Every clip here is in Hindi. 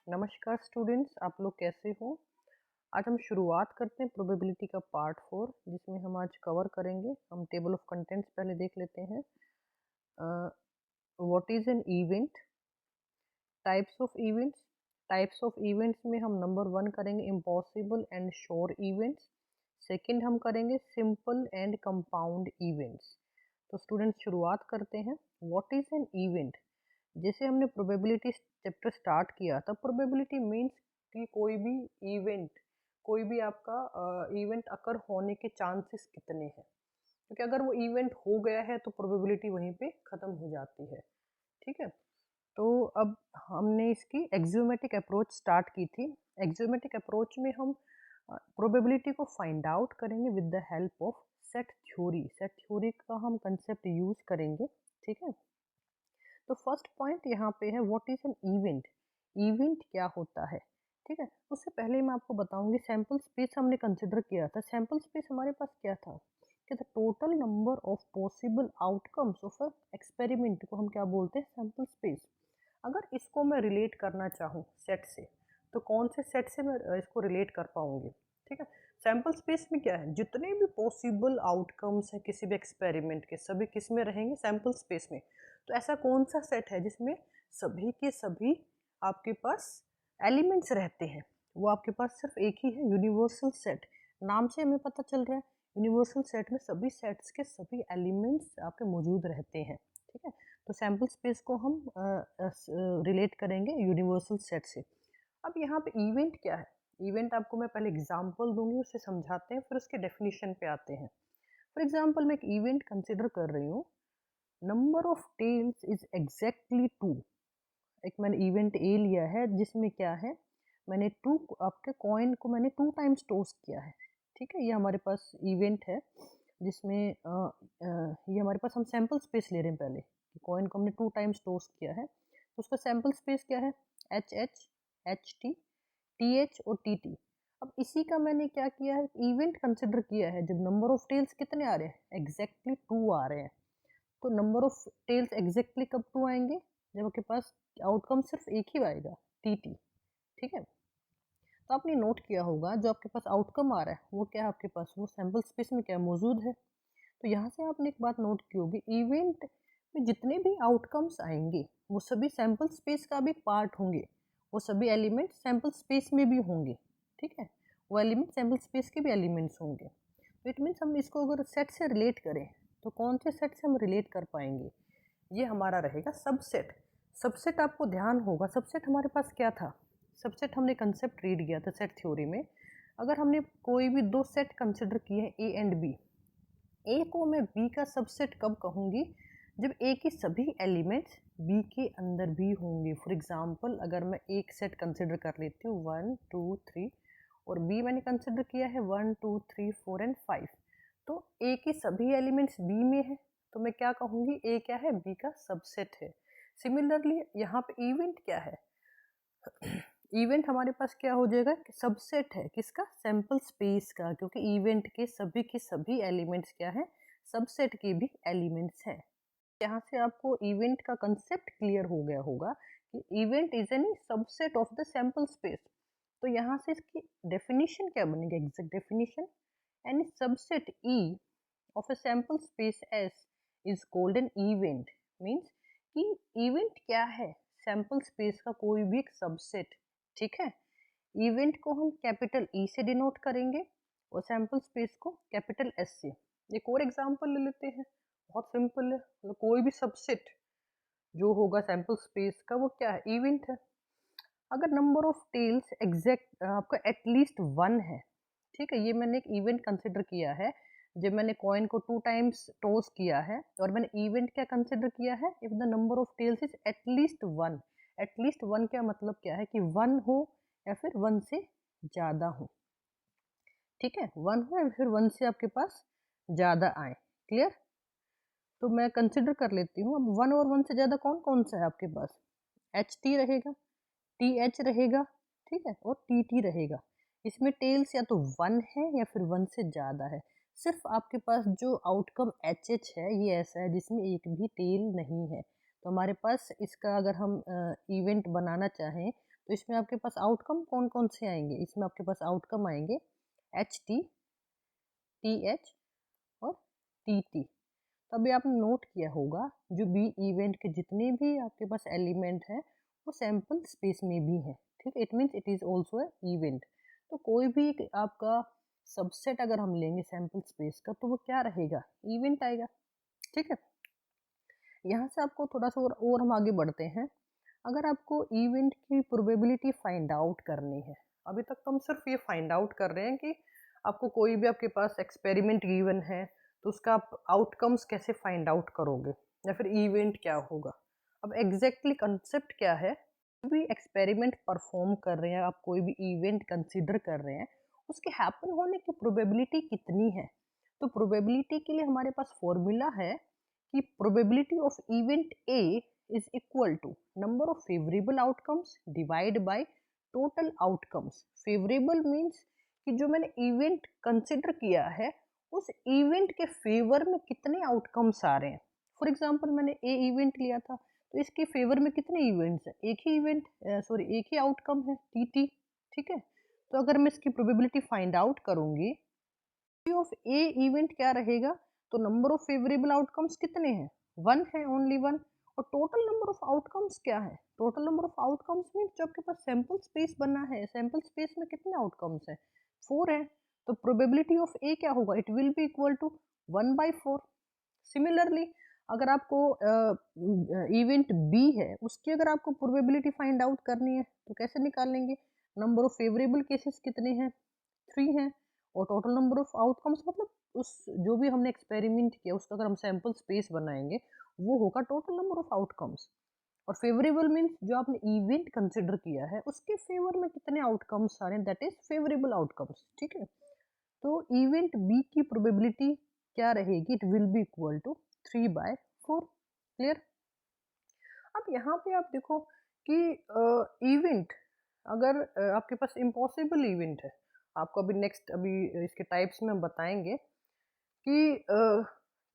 नमस्कार स्टूडेंट्स, आप लोग कैसे हो। आज हम शुरुआत करते हैं प्रोबेबिलिटी का पार्ट 4, जिसमें हम आज कवर करेंगे। हम टेबल ऑफ कंटेंट्स पहले देख लेते हैं। What is an event, types of events में हम नंबर 1 करेंगे impossible and sure events. Second हम करेंगे सिंपल एंड कंपाउंड इवेंट्स। तो स्टूडेंट्स शुरुआत करते हैं। What is an event. जैसे हमने प्रोबेबिलिटी चैप्टर स्टार्ट किया था, प्रोबेबिलिटी मीन्स कि कोई भी इवेंट, कोई भी आपका इवेंट अकर होने के चांसेस कितने हैं। क्योंकि अगर वो इवेंट हो गया है तो प्रोबेबिलिटी वहीं पे ख़त्म हो जाती है। ठीक है, तो अब हमने इसकी एक्सियोमेटिक अप्रोच स्टार्ट की थी। एक्सियोमेटिक अप्रोच में हम प्रोबेबिलिटी को फाइंड आउट करेंगे with the help of set theory. Set theory का हम कंसेप्ट यूज़ करेंगे। ठीक है, तो फर्स्ट पॉइंट यहाँ पे है what is an event. Event क्या होता है। ठीक है, उससे पहले मैं आपको बताऊंगी सैम्पल स्पेस हमने कंसिडर किया था। सैम्पल स्पेस हमारे पास क्या था कि the total number of possible outcomes of a experiment को हम क्या बोलते हैं, सैम्पल स्पेस। अगर इसको मैं रिलेट करना चाहूँ सेट से, तो कौन से सेट से मैं इसको रिलेट कर पाऊंगी। ठीक है, सैम्पल स्पेस में क्या है, जितने भी पॉसिबल आउटकम्स हैं किसी भी एक्सपेरिमेंट के, सभी किस में रहेंगे, सैम्पल स्पेस में। तो ऐसा कौन सा सेट है जिसमें सभी के सभी आपके पास एलिमेंट्स रहते हैं। वो आपके पास सिर्फ एक ही है, यूनिवर्सल सेट। नाम से हमें पता चल रहा है यूनिवर्सल सेट में सभी सेट्स के सभी एलिमेंट्स आपके मौजूद रहते हैं। ठीक है, तो सैम्पल स्पेस को हम रिलेट करेंगे यूनिवर्सल सेट से। अब यहाँ पे इवेंट क्या है। इवेंट आपको मैं पहले एग्जांपल दूंगी, उससे समझाते हैं, फिर उसके डेफिनेशन पे आते हैं। फॉर एग्जांपल मैं एक इवेंट कंसिडर कर रही हूँ, number of tails is exactly 2। एक मैंने इवेंट ए लिया है जिसमें क्या है, मैंने आपके कॉइन को मैंने 2 टाइम्स टॉस किया है। ठीक है, ये हमारे पास इवेंट है जिसमें ये हमारे पास हम सैम्पल स्पेस ले रहे हैं। पहले कॉइन को हमने 2 टाइम्स टॉस किया है, तो उसका सैम्पल स्पेस क्या है, H H, H T, T H और टी टी। अब इसी का मैंने क्या किया है, इवेंट कंसिडर किया है जब नंबर ऑफ टेल्स कितने आ रहे हैं, एग्जैक्टली 2 आ रहे हैं। तो नंबर ऑफ टेल्स एग्जैक्टली कब 2 आएंगे, जब आपके पास आउटकम सिर्फ एक ही आएगा, टी टी। ठीक है, तो आपने नोट किया होगा जो आपके पास आउटकम आ रहा है वो क्या है आपके पास, वो सैम्पल स्पेस में क्या मौजूद है। तो यहाँ से आपने एक बात नोट की होगी, इवेंट में जितने भी आउटकम्स आएंगे वो सभी सैम्पल स्पेस का भी पार्ट होंगे। वो सभी एलिमेंट सैम्पल स्पेस में भी होंगे। ठीक है, वो एलिमेंट सैम्पल स्पेस के भी एलिमेंट्स होंगे। तो इट मीन्स हम इसको अगर सेट से रिलेट करें तो कौन से सेट से हम रिलेट कर पाएंगे, ये हमारा रहेगा सबसेट। सबसेट आपको ध्यान होगा, सबसेट हमारे पास क्या था, सबसेट हमने कंसेप्ट रीड किया था सेट थ्योरी में। अगर हमने कोई भी 2 सेट कंसिडर किए हैं ए एंड बी, ए को मैं बी का सबसेट कब कहूँगी, जब ए की सभी एलिमेंट्स बी के अंदर भी होंगे। फॉर एग्जांपल अगर मैं एक सेट कंसिडर कर लेती हूँ 1 2 3, और बी मैंने कंसिडर किया है 1 2 3 4 एंड 5, तो ए की सभी एलिमेंट्स बी में है, तो मैं क्या कहूँगी, ए क्या है, बी का सबसेट है। सिमिलरली यहाँ पे इवेंट क्या है, इवेंट हमारे पास क्या हो जाएगा, सबसेट है किसका, सैम्पल स्पेस का, क्योंकि इवेंट के सभी एलिमेंट्स क्या है, सबसेट के भी एलिमेंट्स हैं। यहाँ से आपको इवेंट का कंसेप्ट क्लियर हो गया होगा कि event is any subset of the sample space. तो यहाँ से इसकी डेफिनेशन क्या बनेगी, exact definition, any subset E of a sample space S is called an event. Means कि इवेंट क्या है, सैम्पल स्पेस का कोई भी एक सबसेट। ठीक है, इवेंट को हम कैपिटल ई से डिनोट करेंगे और सैम्पल स्पेस को कैपिटल एस से। एक और एग्जांपल ले लेते हैं, बहुत सिंपल है, मतलब कोई भी सबसेट जो होगा सैम्पल स्पेस का वो क्या है, इवेंट है। अगर नंबर ऑफ टेल्स एग्जैक्ट आपका एटलीस्ट 1 है, ठीक है, ये मैंने एक इवेंट कंसिडर किया है जब मैंने कॉइन को 2 टाइम्स टॉस किया है, और मैंने इवेंट क्या कंसिडर किया है, if the number of tails is at least 1। At least 1 क्या मतलब क्या है कि 1 हो या फिर 1 से ज़्यादा हो। ठीक है, 1 हो या फिर 1 से आपके पास ज़्यादा आए। क्लियर, तो मैं कंसिडर कर लेती हूँ। अब 1 और 1 से ज़्यादा कौन कौन सा है आपके पास, एच टी रहेगा, टी एच रहेगा, ठीक है, और टी टी रहेगा। इसमें टेल्स या तो 1 है या फिर 1 से ज़्यादा है। सिर्फ आपके पास जो आउटकम एच एच है ये ऐसा है जिसमें एक भी टेल नहीं है। तो हमारे पास इसका अगर हम इवेंट बनाना चाहें तो इसमें आपके पास आउटकम कौन कौन से आएंगे, इसमें आपके पास आउटकम आएंगे HT, TH और TT। तो अभी आपने नोट किया होगा जो बी इवेंट के जितने भी आपके पास एलिमेंट हैं वो सैंपल स्पेस में भी हैं, ठीक है। It means it is also a event. तो कोई भी एक आपका सबसेट अगर हम लेंगे सैंपल स्पेस का तो वो क्या रहेगा, इवेंट आएगा, ठीक है। यहाँ से आपको थोड़ा सा और हम आगे बढ़ते हैं। अगर आपको इवेंट की प्रोबेबिलिटी फाइंड आउट करनी है, अभी तक तो हम सिर्फ ये फाइंड आउट कर रहे हैं कि आपको कोई भी आपके पास एक्सपेरिमेंट गिवन है तो उसका आप आउटकम्स कैसे फाइंड आउट करोगे या फिर इवेंट क्या होगा। अब एग्जैक्टली कंसेप्ट क्या है, कोई भी एक्सपेरिमेंट परफॉर्म कर रहे हैं आप, कोई भी इवेंट कंसिडर कर रहे हैं, उसके हैपन होने की प्रोबेबिलिटी कितनी है। तो प्रोबेबिलिटी के लिए हमारे पास फॉर्मूला है कि probability of event A is equal to number of favourable outcomes divide by total outcomes. Favourable means कि जो मैंने इवेंट कंसिडर किया है उस इवेंट के फेवर में कितने आउटकम्स आ रहे हैं। फॉर एग्जांपल मैंने ए इवेंट लिया था तो इसके फेवर में कितने इवेंट्स हैं, एक ही इवेंट, सॉरी एक ही आउटकम है TT, ठीक है। तो अगर मैं इसकी प्रोबेबिलिटी फाइंड आउट करूंगी ऑफ ए इवेंट क्या रहेगा, तो नंबर ऑफ फेवरेबल आउटकम्स कितने हैं, 1 है, ओनली 1। और टोटल नंबर ऑफ आउटकम्स क्या है, total number of outcomes means जो आपके पास सैंपल स्पेस बना है, सैंपल स्पेस में कितने आउटकम्स हैं, 4 है। तो प्रोबेबिलिटी ऑफ ए क्या होगा, it will be equal to 1/4। Similarly अगर आपको इवेंट बी है उसकी अगर आपको प्रोबेबिलिटी फाइंड आउट करनी है तो कैसे निकालेंगे, नंबर ऑफ फेवरेबल केसेस कितने हैं, 3 हैं। और टोटल नंबर ऑफ आउटकम्स मतलब उस जो भी हमने एक्सपेरिमेंट किया उसका अगर हम सैंपल स्पेस बनाएंगे वो होगा टोटल नंबर ऑफ आउटकम्स। और फेवरेबल मीन्स जो आपने इवेंट कंसिडर किया है उसके फेवर में कितने आउटकम्स आ रहे हैं, दैट इज फेवरेबल आउटकम्स, ठीक है। तो इवेंट बी की प्रोबेबिलिटी क्या रहेगी, it will be equal to 3/4। Clear. अब यहाँ पे आप देखो कि इवेंट अगर आपके पास इम्पॉसिबल इवेंट है, आपको अभी नेक्स्ट अभी इसके टाइप्स में हम बताएंगे कि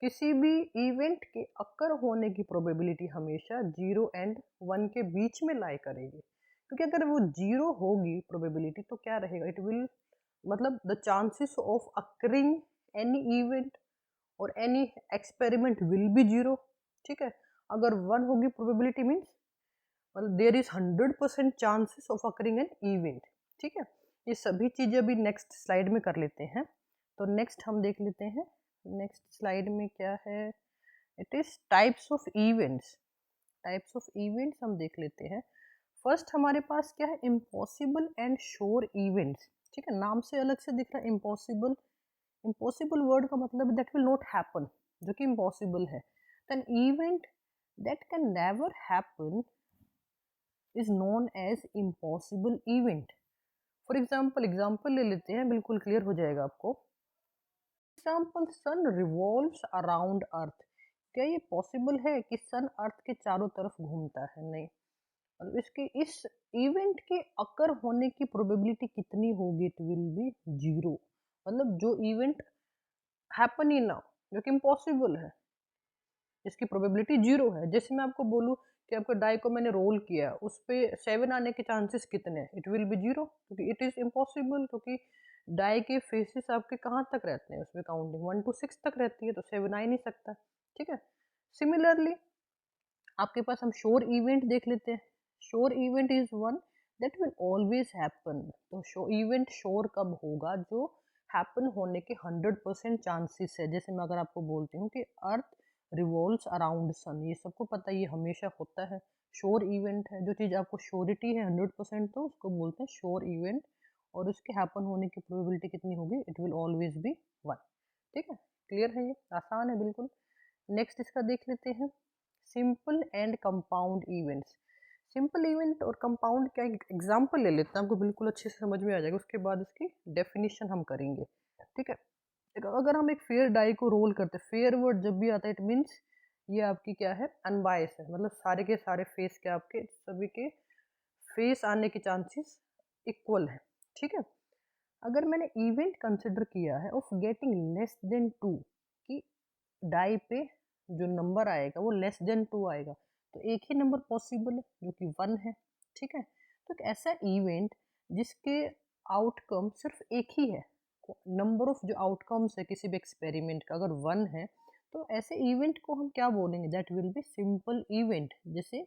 किसी भी इवेंट के अक्कर होने की प्रोबेबिलिटी हमेशा 0 एंड 1 के बीच में लाई करेगी, क्योंकि अगर वो 0 होगी प्रोबेबिलिटी तो क्या रहेगा, इट विल मतलब the chances of occurring any event और एनी एक्सपेरिमेंट विल बी 0, ठीक है। अगर 1 होगी प्रोबेबिलिटी मीन्स मतलब there is 100% chances of occurring an event, ठीक है। ये सभी चीज़ें अभी नेक्स्ट स्लाइड में कर लेते हैं। तो नेक्स्ट हम देख लेते हैं, नेक्स्ट स्लाइड में क्या है, it is types of events. Types of events हम देख लेते हैं। फर्स्ट हमारे पास क्या है, इम्पॉसिबल एंड श्योर इवेंट्स, ठीक है। नाम से अलग से दिख रहा है इम्पॉसिबल, इम्पॉसिबल वर्ड का मतलब दैट विल नॉट हैपन, जो कि इम्पॉसिबल है। Then event that can never happen is known as impossible event. For example ले लेते हैं, बिल्कुल क्लियर हो जाएगा आपको। Example, sun revolves around earth. क्या ये पॉसिबल है कि सन अर्थ के चारों तरफ घूमता है, नहीं। मतलब इसके इस इवेंट के अकर होने की प्रोबेबिलिटी कितनी होगी, इट विल बी 0। मतलब जो इवेंट हैपन ही ना हो, जो कि इम्पॉसिबल है, इसकी प्रोबेबिलिटी 0 है। जैसे मैं आपको बोलूँ कि आपको डाई को मैंने रोल किया, उस पर 7 आने के चांसेस कितने हैं, इट विल बी 0, क्योंकि इट इज़ इम्पॉसिबल, क्योंकि डाई के फेसेस आपके कहाँ तक रहते हैं, उसमें काउंटिंग 1 to 6 तक रहती है, तो 7 आ ही नहीं सकता, ठीक है। सिमिलरली आपके पास हम श्योर इवेंट देख लेते हैं। Sure event is one that will always happen. तो शो इवेंट श्योर कब होगा, जो हैपन होने के 100% चांसेस है। जैसे मैं अगर आपको बोलती हूँ कि अर्थ रिवॉल्व्स अराउंड सन, ये सबको पता है, ये हमेशा होता है, श्योर इवेंट है। जो चीज़ आपको श्योरिटी है 100% तो उसको बोलते हैं श्योर इवेंट, और उसके हैपन होने की प्रोबेबिलिटी कितनी होगी, इट विल ऑलवेज बी 1, ठीक है। क्लियर है, ये आसान है बिल्कुल। नेक्स्ट इसका देख लेते हैं, simple and compound events. Simple event और कंपाउंड क्या, एग्जांपल ले लेते हैं, आपको बिल्कुल अच्छे से समझ में आ जाएगा, उसके बाद इसकी डेफिनेशन हम करेंगे, ठीक है। अगर हम एक फेयर डाई को रोल करते हैं, फेयर वर्ड जब भी आता है इट मीन्स ये आपकी क्या है, अनबायस है, मतलब सारे के सारे फेस के आपके सभी के फेस आने के चांसेस इक्वल है, ठीक है। अगर मैंने इवेंट कंसिडर किया है ऑफ गेटिंग लेस देन 2, कि डाई पे जो नंबर आएगा वो लेस देन 2 आएगा, तो एक ही नंबर पॉसिबल है जो कि 1 है, ठीक है। तो एक ऐसा इवेंट जिसके आउटकम सिर्फ एक ही है, नंबर ऑफ जो आउटकम्स है किसी भी एक्सपेरिमेंट का अगर 1 है, तो ऐसे इवेंट को हम क्या बोलेंगे, that will be simple event. जैसे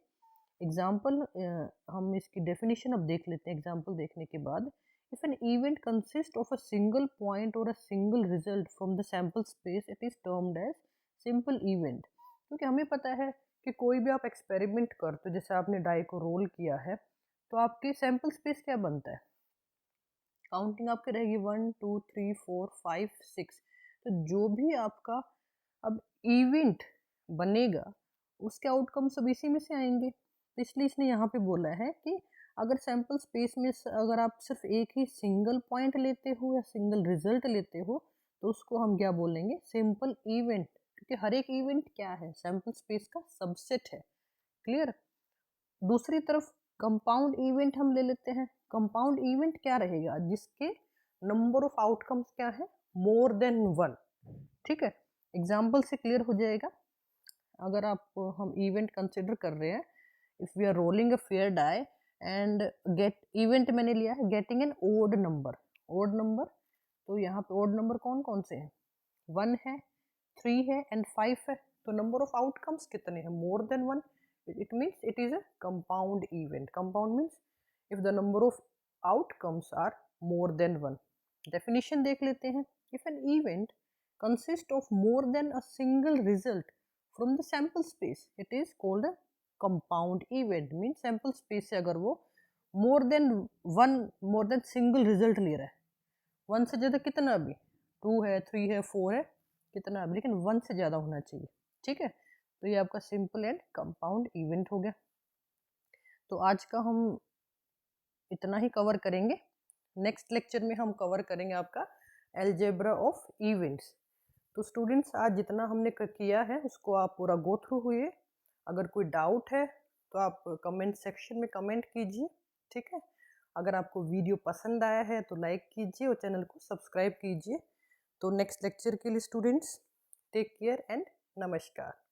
एग्जाम्पल हम इसकी डेफिनेशन अब देख लेते हैं एग्जाम्पल देखने के बाद। If an event consist of a single point or a single result from the sample space, it is termed as simple event. क्योंकि हमें पता है कि कोई भी आप एक्सपेरिमेंट करते हो, जैसे आपने डाई को रोल किया है, तो आपके सैम्पल स्पेस क्या बनता है, काउंटिंग आपकी रहेगी 1 2 3 4 5 6। तो जो भी आपका अब इवेंट बनेगा उसके आउटकम सब इसी में से आएंगे। तो इसलिए इसने यहाँ पे बोला है कि अगर सैम्पल स्पेस में अगर आप सिर्फ एक ही सिंगल पॉइंट लेते हो या सिंगल रिजल्ट लेते हो, तो उसको हम क्या बोलेंगे, सिंपल इवेंट। क्योंकि हर एक इवेंट क्या है, सैम्पल स्पेस का सबसेट है। क्लियर। दूसरी तरफ कंपाउंड इवेंट हम ले लेते हैं। कंपाउंड इवेंट क्या रहेगा, जिसके नंबर ऑफ आउटकम्स क्या है, मोर देन 1। ठीक है, एग्जाम्पल से क्लियर हो जाएगा। अगर आप हम इवेंट कंसिडर कर रहे हैं, if we are rolling a fair die and get event मैंने लिया है getting an odd number. Odd number, तो यहाँ पे ओड नंबर कौन कौन से हैं, 1 है, 3 है एंड 5 है। तो नंबर ऑफ आउटकम्स कितने हैं, more than 1। it means it is a compound event. Compound means if the number of outcomes are more than 1. Definition देख लेते हैं। If an event consists of more than a single result from the sample space, it is called a compound event. Means sample space से अगर वो more than one, more than single result ले रहा है, 1 से ज़्यादा कितना भी, 2 है, 3 है, 4 है, कितना भी, लेकिन 1 से ज़्यादा होना चाहिए। ठीक है, तो ये आपका सिंपल एंड कंपाउंड इवेंट हो गया। तो आज का हम इतना ही कवर करेंगे। नेक्स्ट लेक्चर में हम कवर करेंगे आपका अलजेब्रा ऑफ इवेंट्स। तो स्टूडेंट्स आज जितना हमने किया है उसको आप पूरा गो थ्रू हुए। अगर कोई डाउट है तो आप कमेंट सेक्शन में कमेंट कीजिए। ठीक है, अगर आपको वीडियो पसंद आया है तो लाइक कीजिए और चैनल को सब्सक्राइब कीजिए। तो नेक्स्ट लेक्चर के लिए स्टूडेंट्स टेक केयर एंड नमस्कार।